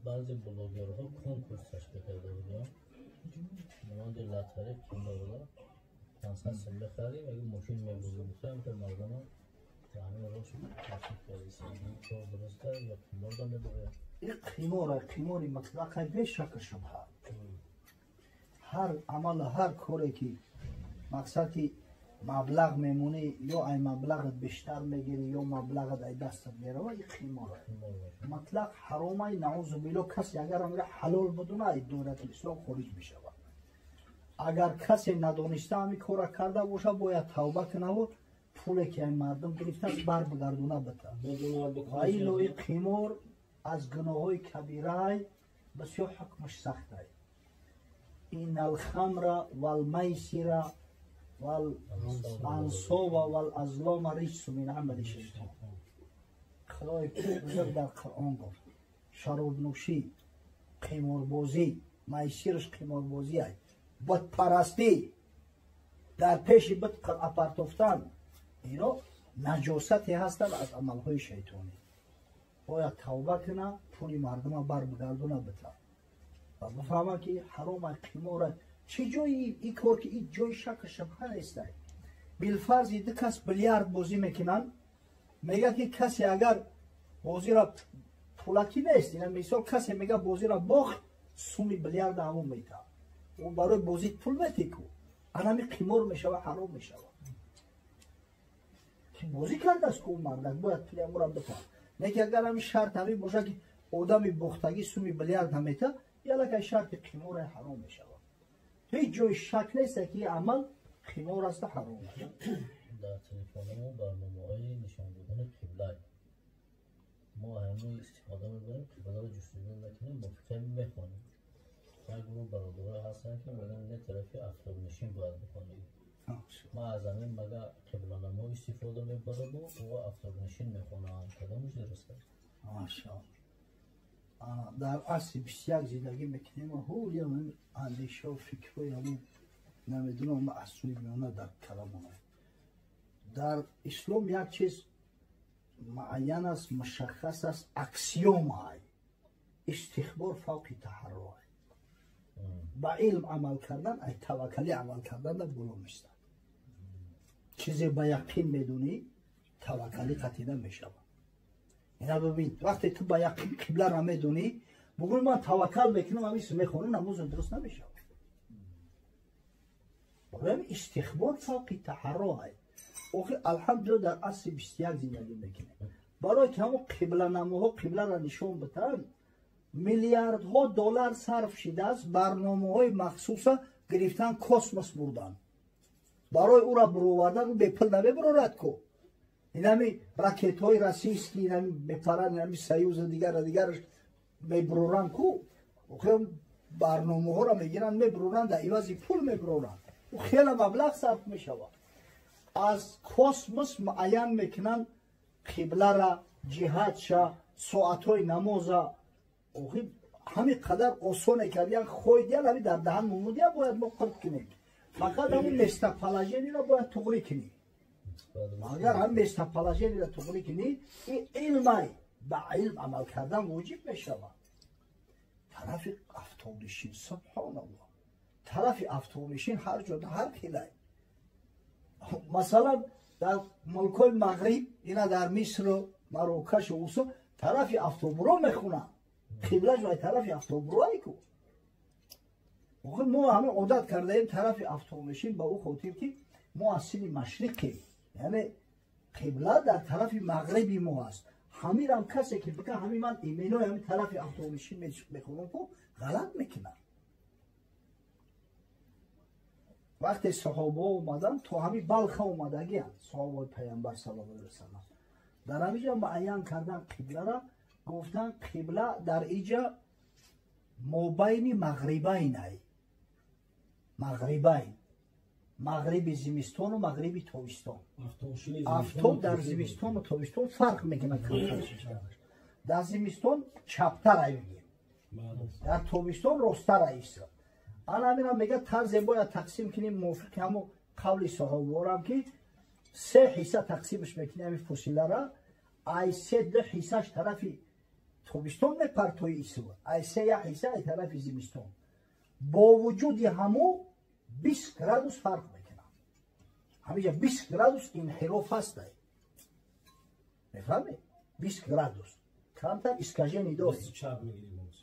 بعضی بلوگرها کنکورس تشکیل کرده بودن مانند لطفه کنده کنسانسیم بخریم اگه ماشین میبودیم میتونم که مردم همه روش تشکیل کردیم تو درسته یا قیمار دانه بگه این قیماری مطلقه به شک شبه هر عمل هر کاری که مقصدی مبلغ میمونی یا ای مبلغت بیشتر میگیری یا مبلغت ای دستت میره و این قیماره مطلق حرامه نعوذ بالله کسی اگر امره حلال بدونه ای دولت اسلام خارج میشه اگر کسی ندونسته همی کار کرده باشه باید توبه کنه و پولی که این مردم گرفته بر بگردونه بده این نوع قیمار از گناههای کبیره بسیار حکمش سخته این الخمر والمیسر والانصاب والازلام رجس من عمل الشیطان خدای بزرگ در قرآن گفت شراب نوشی قیمار بازی میسرش قیمار بازی ای بت پرستی در پیش بت اپرتفتن اینا نجاستی هستند از عملهای شیطانی باید توبه کنه پولی مردم بر بگردونه بده و بفهمه که حرام قیمار چه جایی این کار که این جای شک شبهه نیست بالفرض دو کس بلیارد بازی میکنن میگه که کسی اگر بازی را پولکی نیست این مثال کسی میگه بازی را باخت سومی بلیارد همون میده اون برای بازی پول میتی کو انمی قیمار میشه و حرام میشه که بازی کرده است که اون مردک باید پولی همون را بفهم نه اگر همی شرط همی باشه که آدمی بختگی سومی بلیارد همیته یا که شرط قیمار حرام میشه هیچ جای شک نیست که این عمل قیمار است حرام در تلفنمون برنامه‌های نشان دادن قبله ما همه استفاده می‌کنیم قبله رو جستجو نکنیم مفکر می‌خونیم یک گروه برادرها هستن که میگن نه طرفی افتاب نشین باید بکنیم ما از همین مگه قبله نما استفاده می‌برم و افتاب نشین می‌خونم کدامش درسته ماشاءالله در اصل بسیار زندگی میکنیم و هول یا من اندیشه و فکر و یعنی نمیدونم اصولی میانه در کلامونه در اسلام یک چیز معین است مشخص است اکسیوم های استخبار فوق تحرر با علم عمل کردن ای توکلی عمل کردن در بلو میستن چیزی با یقین میدونی توکلی قطعیده میشه اینا ببین وقتی تو با یقین قبله را میدونی بگوی من توکل میکنم همیشه میخونم نماز درست نمیشه بگویم استخبار فوق تحرر اوخی الحمدلله در اصل 21 زندگی میکنیم برای که همون قبله نماها قبله را نشون بتن میلیاردها دلار صرف شده است برنامه های مخصوص گرفتن کسموس بردن برای او را برآوردن به پل نمیبرد کو اینمی راکت های راسیستی اینمی بپرن اینمی سیوز دیگرش میبرورن کو خیلی برنامه ها را میگیرن میبرورن در عوضی پول میبرورن و خیلی مبلغ صرف میشود از کسموس معین میکنن قبله را جهت شا ساعت های نماز همین قدر آسانه کردن خویدیان همی در دهن ممودیان باید ما قرد کنیم فقط همین مستپلاژینی را باید تغری کنیم اگر هم مستپلاژینی را تغری کنیم این علمه با علم عمل کردن واجب میشود طرف افتابنشین سبحان الله طرف افتابنشین هر جا هر خیلی مثلا در ملکای مغرب اینا در مصر و مراکش و اوسا طرف افتابرو میخونن قبله جای طرف افتابروی کو ما همه عادت کرده ایم طرف افتابنشین با او خاطر که ما از سین مشرقی یعنی قبله در طرف مغربی ما هست همین هم کسی که بگه همین من ایمینو همین طرف افتابنشین میخونم کو غلط میکنن وقتی صحابه اومدن تو همین بلخ اومدگی هم صحابه پیامبر صلی الله علیه و سلم در همینجا معین کردن قبله را گفتن قبله در اینجا مابین مغربین ای مغربین مغرب زمستان و مغرب تابستان افتاب در زمستان و تابستان فرق میکنه در زمستان چپتر ای میگیم در تابستان راستر ایست الان همین میگه طرز باید تقسیم کنیم موافق همون قول صحابه هم که 3 حصه تقسیمش میکنیم همین فسیله را ای 3 حصهش طرفی تابستان میپرتوی ایسو ای سه حصه ای طرف زمستان با وجود همو 20 گرادوس فرق میکنه همینجا 20 گرادوس انحراف هست میفهمی 20 گرادوس کمتر اسکاژنی داره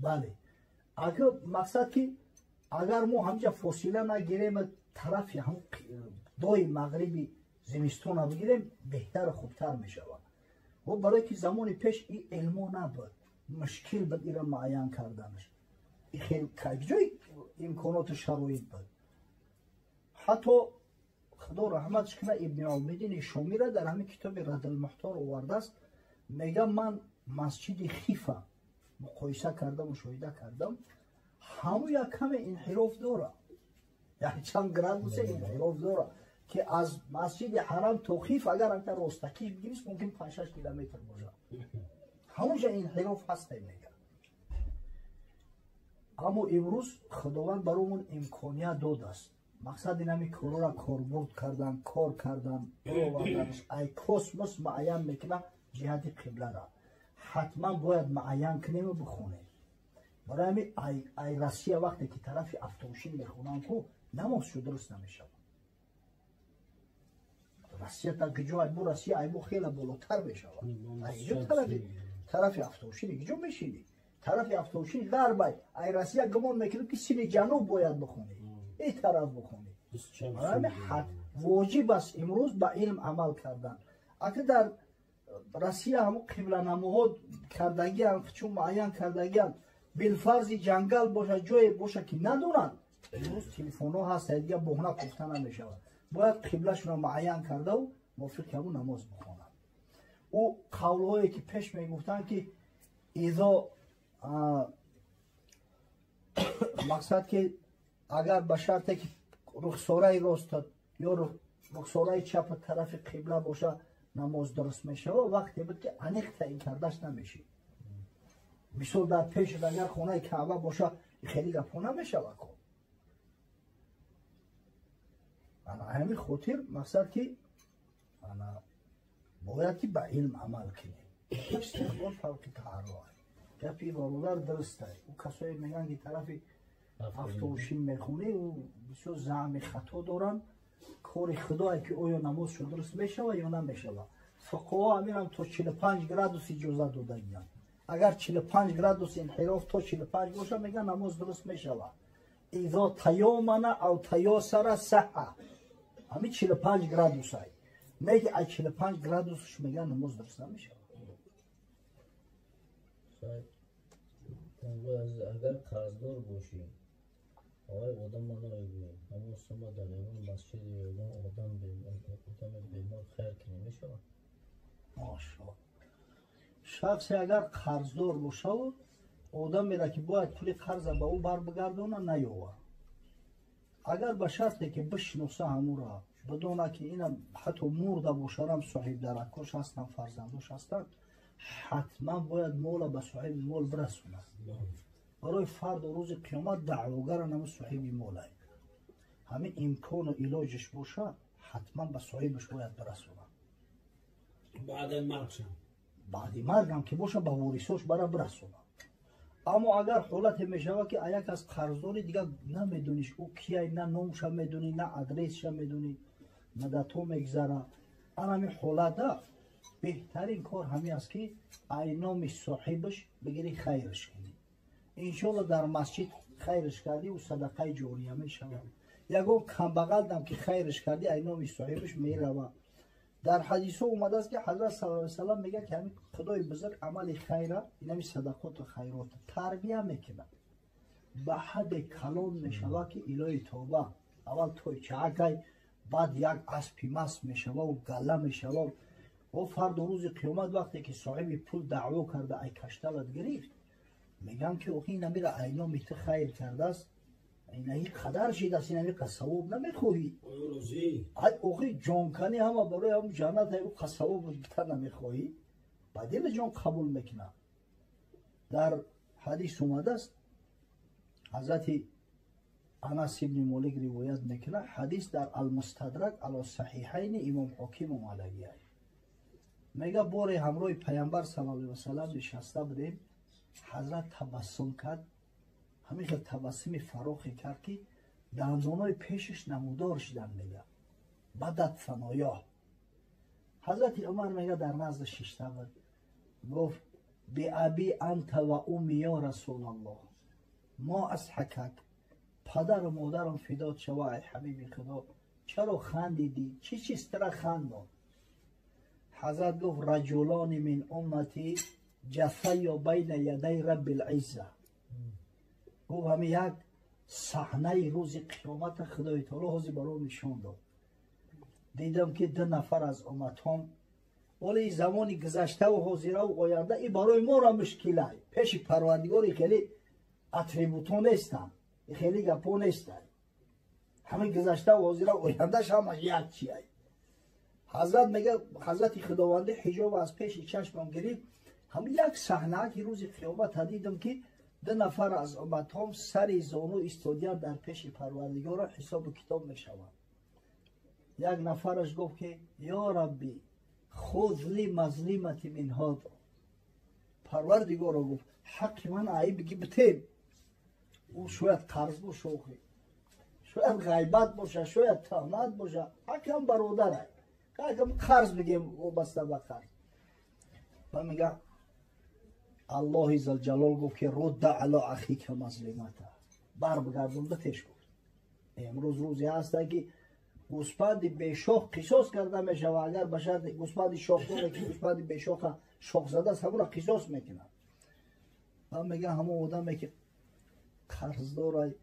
بله اگر مقصد که اگر ما همینجا فاصله نگیریم طرف هم دوی مغربی زمستان بگیریم بهتر خوبتر میشود و برای که زمان پیش این علمو نبود مشکل بود ایرا معین کردنش این خیلی کجای امکانات شرایط بود حتی خدا رحمتش کنه ابن عابدین شامی را در همین کتاب رد المحتار آورده است میگم من مسجد خیفه مقایسه کردم و شاهده کردم همو یک کم انحراف داره یعنی چند گرادوس انحراف داره که از مسجد حرم تا خیف اگر انت راستکی بگیریش ممکن 5-6 کیلومتر باشه همونجا انحراف هست میگه اما امروز خداوند برامون امکانیت داد است مقصد اینمی کارا را کاربرد کردن کار کردن برآوردنش ای کسموس معین میکنه جهت قبله را حتما باید معین کنیم و بخونیم برای همین ای روسیه وقتی که طرف افتوشین میخونن کو نمازشو درست نمیشه روسیه تا کجا ای بو روسیه ای بو خیلی بالاتر میشه اینجا طرف افتوشین اینجا میشینی طرف افتوشین غربی ای روسیه گمان میکنه که سین جنوب باید بخونی این طرف بخونی برای همین واجب است امروز با علم عمل کردن اگر در روسیه هم قبله نماها کردگی هم چون معین کردگی هم بالفرض جنگل باشه جای باشه که ندارن امروز تلفن ها هست دیگه بهونه گفتن نمیشه باید قبلهشون رو معین کرده و موافق همون نماز بخونن او قولهایی که پیش میگفتن که ایزا مقصد که اگر به شرطی که رخساره راست یا رخساره چپ طرف قبله باشه نماز درست میشه و وقتی بود که انیق تعیین کردش نمیشه مثال در پیش اگر خونه کعبه باشه خیلی گپ نمیشه وکو انا همین خاطر مقصد که انا باید که به علم عمل کنیم استقبال فوق تعرض گپی برادر درسته او کسایی میگن که طرف افتوشین میخونه و بسیار زعم خطا دارن کار خدایی که آیا نماز شو درست میشه و یا نمیشه فقها هم تا 45 گرادوس اجازه دادن اگر 45 گرادوس انحراف تا 45 باشه میگن نماز درست میشه اذا تیامن او تیاسر صحه همین 45 گرادوس های میگه ای 45 گرادوسش میگن نماز درست نمیشه اگر قرضدار باشیم آقای آدم ما نایبیم اما سما در ایمان مسجد ایمان آدم بیمار خیر کنیم میشه ماشاءالله شخصی اگر قرضدار باشه و آدم میره که باید پول قرض به او بر بگردونه نیوه اگر به شرطی که بشناسه همو را بدونه که اینم حتی مرده باشه هم صاحب درکاش هستن فرزنداش هستن حتما باید مال به صاحب مال برسونه برای فرد روز قیامت دعوگر نمو صاحب مال همین امکان و علاجش باشه حتما به صاحبش باید برسونه بعد مرگشم بعد مرگم که باشه به وارثاش برای برسونه اما اگر حالت میشوه که یک از قرضداری دیگه نمیدونیش او کیه نه نامش میدونی نه ادرسش میدونی مدت ها میگذره همین حالت بهترین کار همین است که نام صاحبش بگیری خیرش کنی انشالله در مسجد خیرش کردی و صدقه جاریه میشود یکو کم بغل دم که خیرش کردی نام صاحبش میروه در حدیث ها اومده است که حضرت صلی الله علیه و سلم میگه که همین خدای بزرگ عمل خیره اینمی صدقات و خیرات تربیه میکنه به حد کلام میشوه که الهی توبه اول توی چاکی بعد یک اسبی مست میشوه و گله میشوه و فرد روز قیامت وقتی که صاحب پول دعوا کرده ای کشتلت گرفت میگن که اوخی نمیره اینا میته خیر کرده است اینایی قدر شید است اینایی قصواب نمیخوهی اوخی جانکنی همه برای هم جانت های قصواب بیتر نمیخوهی با دل جان قبول میکنه در حدیث اومده است حضرت انس ابن مالک روایت میکنه حدیث در المستدرک علی صحیحین امام حاکم اومده میگه بار همراه پیامبر صلی الله علیه و سلم نشسته بودیم حضرت تبسم کرد، همین که تبسم فراخی کرد که دندانای پیشش نمودار شدن میگه بدت فنایا. حضرت عمر میگه در نزد شیشته بود، گفت بی ابی انت و امی یا رسول الله، ما از حکک پدر و مادرم فدات شوه ای حبیب خدا، چرا خندیدی؟ چی چیز ترا خندان؟ حضرت گفت رجلان من امتی جثی بین یدی رب العزه. گفت همین یک صحنه روز قیامت خدای تعالی حاضر برام نشان داد. دیدم که 2 نفر از امتام، ولی زمانی گذشته و حاضره و آینده ای برای ما را مشکله، پیش پروردگاری خیلی اتریبوتو نیستن، خیلی گپو نیستن، همه گذشته و حاضره و آیندهش همش یک چیه. حضرت میگه حضرت خداوند حجاب از پیش چشمم گرفت، همین یک صحنه که روز قیامت دیدم که 2 نفر از امتام سر زانو ایستادیان در پیش پروردگار حساب و کتاب میشوند. یک نفرش گفت که یا ربی خذ لی مظلمتی من هذا. پروردگار گفت حق من عیب بگی بتیم. او شاید قرض باشه، شاید غیبت باشه، شاید تهمت باشه، حکم برادره، حکم قرض بگیم وابسته به قرض. و میگه الله ذوالجلال گفت که رد علی اخیک مظلمته، بر بگردون بتش گفت. امروز روزی هسته که گوسپند بیشاخ قصاص کرده میشه و اگر بشر گوسپند شاخ داره که گوسپند بیشاخ شاخ زده است همون را قصاص میکنن. و میگه همون آدمی که قرض داره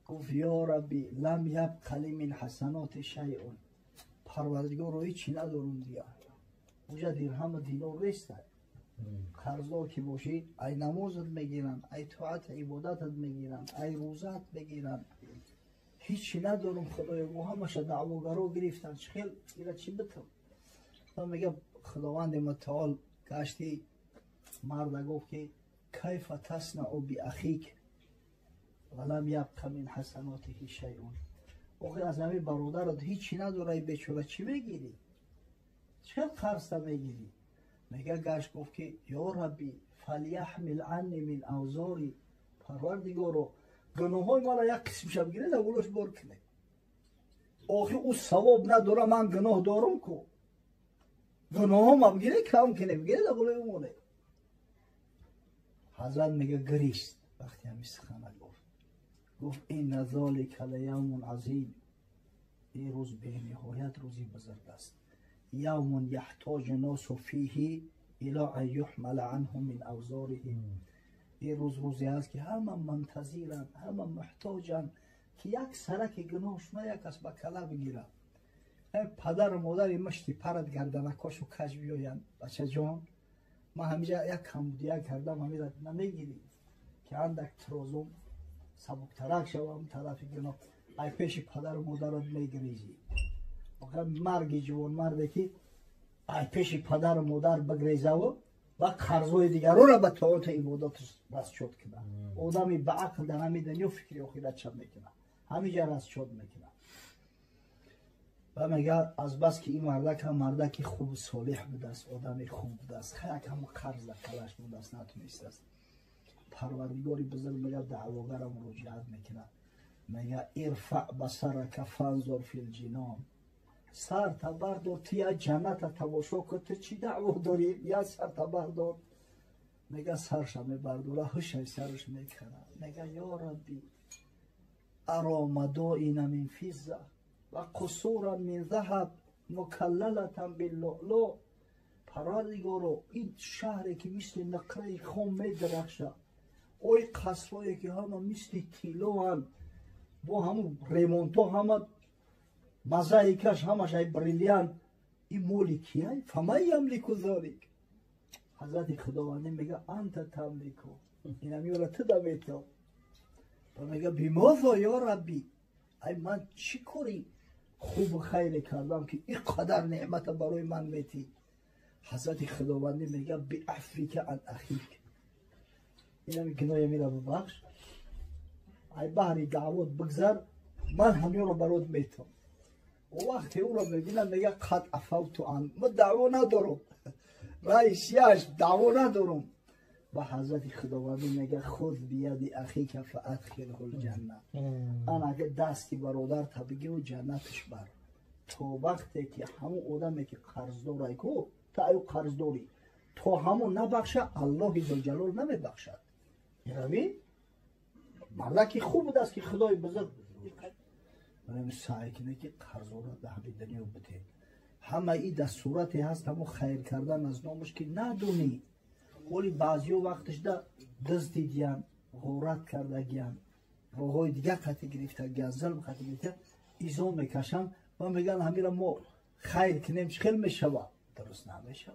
گفت یا ربی لم یبق لی من حسنات شیء، پروردگار رو هیچی ندارم دیگه، اونجا درهم و دینار نیست. قرضدار که باشی ای نمازت میگیرن، ای طاعت عبادتت میگیرن، ای روزت میگیرن، هیچی ندارم خدای، و همش دعواگرا گرفتن، خیلی اینا چی بتم. و میگه خداوند متعال گشتی مرد گفت که کیف تصنع بی اخیک ولم یبق من حسناته شیء. آخه از همین برادرت هیچی نداره بیچاره چی میگیری؟ چه قرض میگیری؟ میگه گشت گفت که یا ربی فلیحمل عنی من اوزاری، پروردگارو گناه های من را یک قسمش بگیره دولش بار کنه. آخه او ثواب نداره، من گناه دارم کو، گناه ها بگیره کم کنه بگیره دولش مونه. حضرت میگه گریست وقتی همی سخنه گفت این ذالک لیوم عظیم، این روز به نهایت روزی بزرگ است. یوم یحتاج الناس فیه الی ان یحمل عنهم من اوزارهم. این روز روزی است که همه منتظرن، همه محتاجن که یک سرک گناهش نه یک کس به کله بگیره. پدر و مادر مشتی پرد گردنکاشو کج بیاین بچه جان ما همیشه یک کمبودیه کردم همیشه نمیگیری که اندک ترازم سبکترک شوم طرف گناه، ای پیش پدر و مادرت میگریزی. آخه مرگی جوان مرده که ای پیش پدر و مادر بگریزه و قرضای دیگران را به طاعت عبادت رست شد کنه. آدمی به عقل در همین دنیا فکری آخرت شد میکنه، همیجا رست شد میکنه. و میگه از بس که این مردک هم مردک خوب صالح بوده است، آدمی خوب بوده است، خیلی هم قرض در کلش بوده است نتونسته است. پروردگاری بزرگ میگه دعواگرم رجوعت میکنه، میگه ارفع بصرک فانظر فی الجنان، سر تا بردار توی جنت تماشا کن، تو چی دعوا داری؟ یا سر تا بردار. میگه سرش میبرداره، هش سرش میکنه، میگه یا ربی ارا مدائن من فضه و قصورا من ذهب مکللتا باللؤلؤ. پروردگارو این شهری که مثل نقره خام میدرخشه، اوی قصرهایی که همه مثل تیلو هم با همون ریمونتو همه مزایکش همش ای بریلیان، این مولی کیه؟ فما یملک ذالک. حضرت خداوند میگه انت تملکو، این همیولا تو دمیتو. و میگه بیماذا یا ربی، ای من چی کاری خوب و خیر کردم که این قدر نعمت برای من میتی؟ حضرت خداوند میگه بی عفوک عن اخیک، این همی گناه میره ببخش، ای بحری دعوت بگذر، من همیون رو برات میتم. و وقتی او رو میبینم میگه قد عفوت عن، من دعوا ندارم رئیسیش، دعوا ندارم، با حضرت خداوندی میگه خود بیادی اخی که فادخله الجنه. آن اگه دستی برادر تا بگی و جنتش بر تا وقتی که همون آدمی که قرض داره کو تا ایو قرض داری تو همون نبخشه الله ذوالجلال نمیبخشد. یعنی مردا که خوب بود است که خدای بزرگ برای سعی کنه که قرض را به همین دنیا بده. همه ای در صورتی هست همون خیر کردن از نامش که ندونی ولی بعضی وقتش در دزدی دیان غورت کرده گیان روهای دیگه قطع گرفته گیان ظلم قطع گرفته ایزا میکشن و میگن همین ما خیر کنیم خیلی میشوه درست نمیشوه.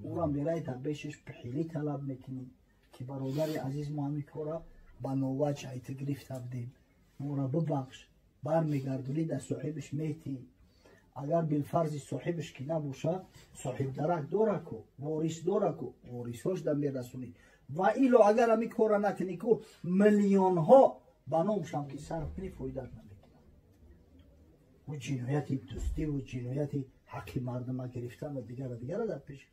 او را میرای تا بیشش پحیلی طلب میکنیم که برادر عزیز ما همی کارا با نووچ ایت گرفته بدیم او را ببخش برمیگردونی در صاحبش میتی. اگر بالفرض صاحبش که نباشه صاحب درک داره کو وارث داره کو وارثاش در میرسونی و ایلو اگر همی کارا نکنی کو میلیون ها بنامشم که صرف کنی فایده نمیکنه و جنایتی دوستی و جنایتی حق مردم گرفتن و دیگر در پیش